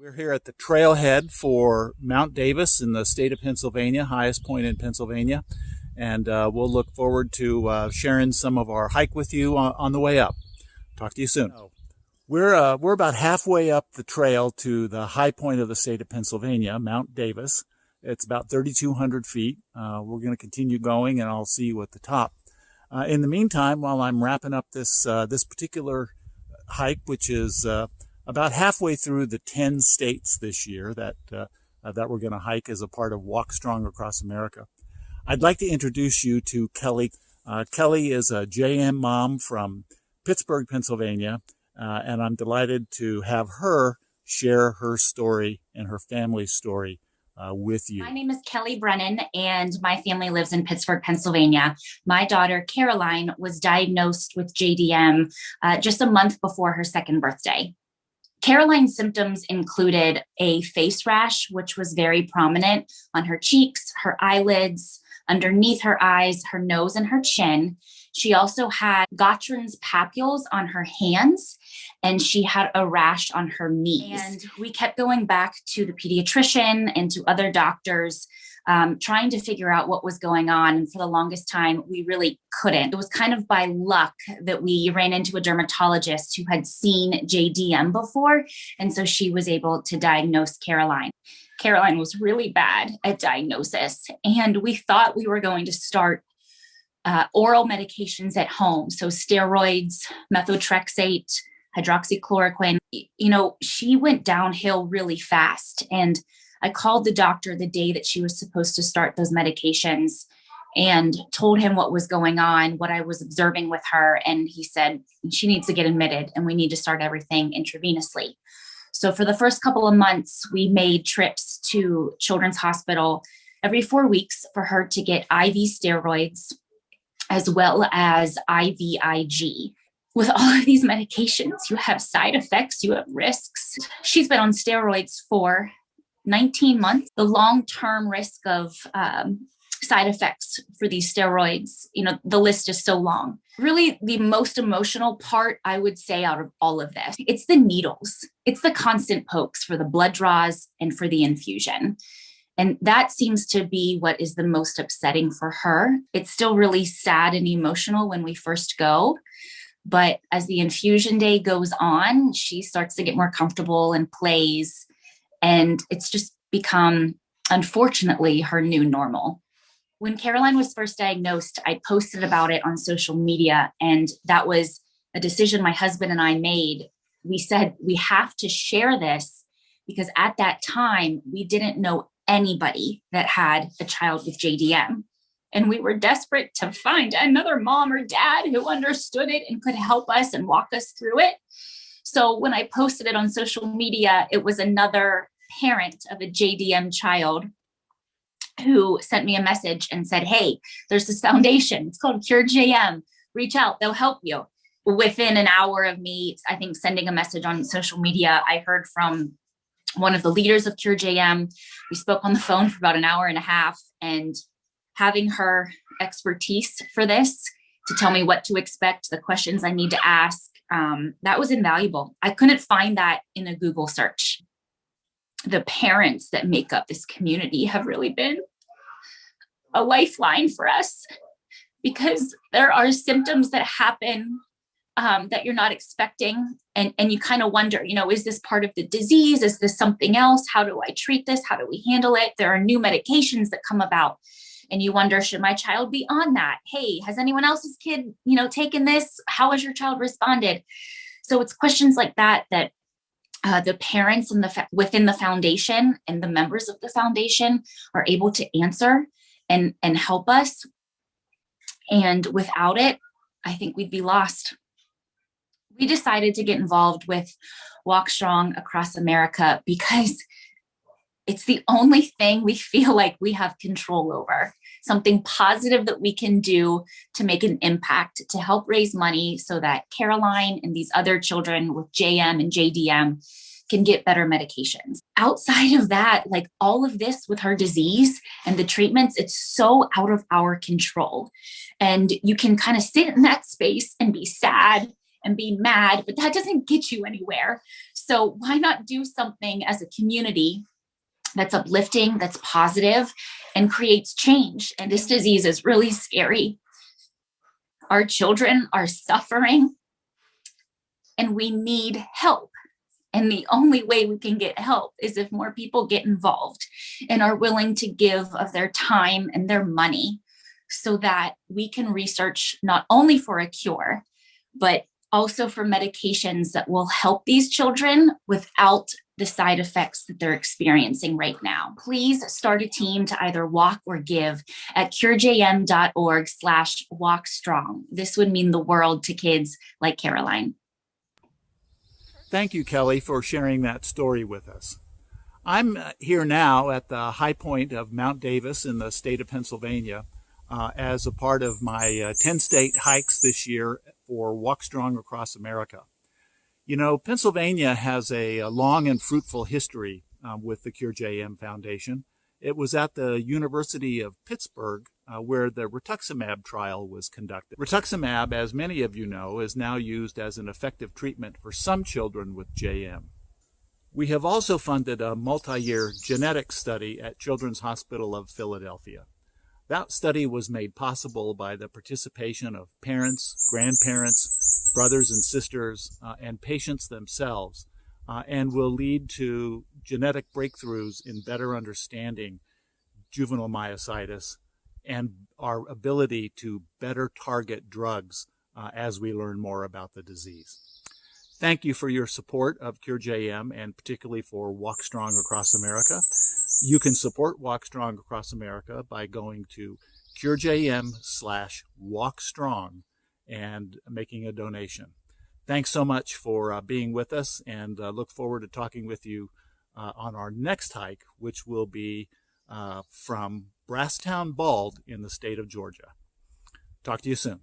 We're here at the trailhead for Mount Davis in the state of Pennsylvania, highest point in Pennsylvania. And we'll look forward to sharing some of our hike with you on the way up. Talk to you soon. We're about halfway up the trail to the high point of the state of Pennsylvania, Mount Davis. It's about 3,200 feet. We're going to continue going, and I'll see you at the top. In the meantime, while I'm wrapping up this particular hike, which is about halfway through the 10 states this year that we're going to hike as a part of Walk Strong Across America, I'd like to introduce you to Kelly. Kelly is a JM mom from Pittsburgh, Pennsylvania, and I'm delighted to have her share her story and her family's story with you. My name is Kelly Brennan, and my family lives in Pittsburgh, Pennsylvania. My daughter, Caroline, was diagnosed with JDM just a month before her second birthday. Caroline's symptoms included a face rash, which was very prominent on her cheeks, her eyelids, underneath her eyes, her nose, and her chin. She also had Gottron's papules on her hands, and she had a rash on her knees. And we kept going back to the pediatrician and to other doctors, trying to figure out what was going on. And for the longest time, we really couldn't. It was kind of by luck that we ran into a dermatologist who had seen JDM before. And so she was able to diagnose Caroline. Caroline was really bad at diagnosis, and we thought we were going to start oral medications at home. So steroids, methotrexate, hydroxychloroquine. You know, she went downhill really fast. And I called the doctor the day that she was supposed to start those medications and told him what was going on, what I was observing with her. And he said, she needs to get admitted and we need to start everything intravenously. So for the first couple of months, we made trips to Children's Hospital every 4 weeks for her to get IV steroids as well as IVIG. With all of these medications, you have side effects, you have risks. She's been on steroids for 19 months. The long-term risk of side effects for these steroids, you know, the list is so long. Really, the most emotional part, I would say, out of all of this, it's the needles. It's the constant pokes for the blood draws and for the infusion. And that seems to be what is the most upsetting for her. It's still really sad and emotional when we first go. But as the infusion day goes on, she starts to get more comfortable and plays. And it's just become, unfortunately, her new normal. When Caroline was first diagnosed, I posted about it on social media. And that was a decision my husband and I made. We said, we have to share this because at that time, we didn't know anybody that had a child with JDM. And we were desperate to find another mom or dad who understood it and could help us and walk us through it. So when I posted it on social media, it was another parent of a JDM child who sent me a message and said, hey, there's this foundation. It's called Cure JM. Reach out. They'll help you. Within an hour of me, I think, sending a message on social media, I heard from one of the leaders of Cure JM. We spoke on the phone for about an hour and a half, and having her expertise for this to tell me what to expect, the questions I need to ask, that was invaluable. I couldn't find that in a Google search. The parents that make up this community have really been a lifeline for us because there are symptoms that happen that you're not expecting. And you kind of wonder, you know, is this part of the disease? Is this something else? How do I treat this? How do we handle it? There are new medications that come about. And you wonder, should my child be on that? Hey, has anyone else's kid, you know, taken this? How has your child responded? So it's questions like that the parents and within the foundation and the members of the foundation are able to answer and help us. And without it, I think we'd be lost. We decided to get involved with Walk Strong Across America because it's the only thing we feel like we have control over, something positive that we can do to make an impact, to help raise money so that Caroline and these other children with JM and JDM can get better medications. Outside of that, like all of this with her disease and the treatments, it's so out of our control. And you can kind of sit in that space and be sad and be mad, but that doesn't get you anywhere. So why not do something as a community that's uplifting, that's positive, and creates change? And this disease is really scary. Our children are suffering, and we need help. And the only way we can get help is if more people get involved and are willing to give of their time and their money so that we can research not only for a cure, but also for medications that will help these children without the side effects that they're experiencing right now. Please start a team to either walk or give at curejm.org/walkstrong. This would mean the world to kids like Caroline. Thank you, Kelly, for sharing that story with us. I'm here now at the high point of Mount Davis in the state of Pennsylvania as a part of my 10-state hikes this year for Walk Strong Across America. You know, Pennsylvania has a long and fruitful history with the Cure JM Foundation. It was at the University of Pittsburgh where the rituximab trial was conducted. Rituximab, as many of you know, is now used as an effective treatment for some children with JM. We have also funded a multi-year genetics study at Children's Hospital of Philadelphia. That study was made possible by the participation of parents, grandparents, brothers and sisters, and patients themselves, and will lead to genetic breakthroughs in better understanding juvenile myositis and our ability to better target drugs as we learn more about the disease. Thank you for your support of Cure JM and particularly for Walk Strong Across America. You can support Walk Strong Across America by going to curejm.org/walkstrong and making a donation. Thanks so much for being with us, and look forward to talking with you on our next hike, which will be from Brasstown Bald in the state of Georgia. Talk to you soon.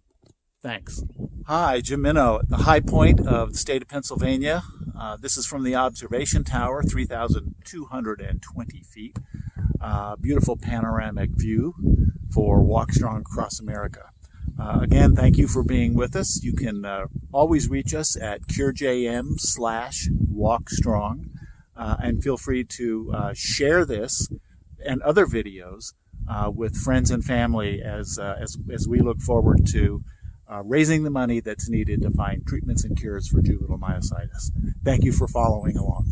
Thanks. Hi, Jim Minnow at the high point of the state of Pennsylvania. This is from the observation tower, 3,220 feet. Beautiful panoramic view for Walk Strong Across America. Again, thank you for being with us. You can always reach us at curejm/walkstrong, and feel free to share this and other videos with friends and family as we look forward to raising the money that's needed to find treatments and cures for juvenile myositis. Thank you for following along.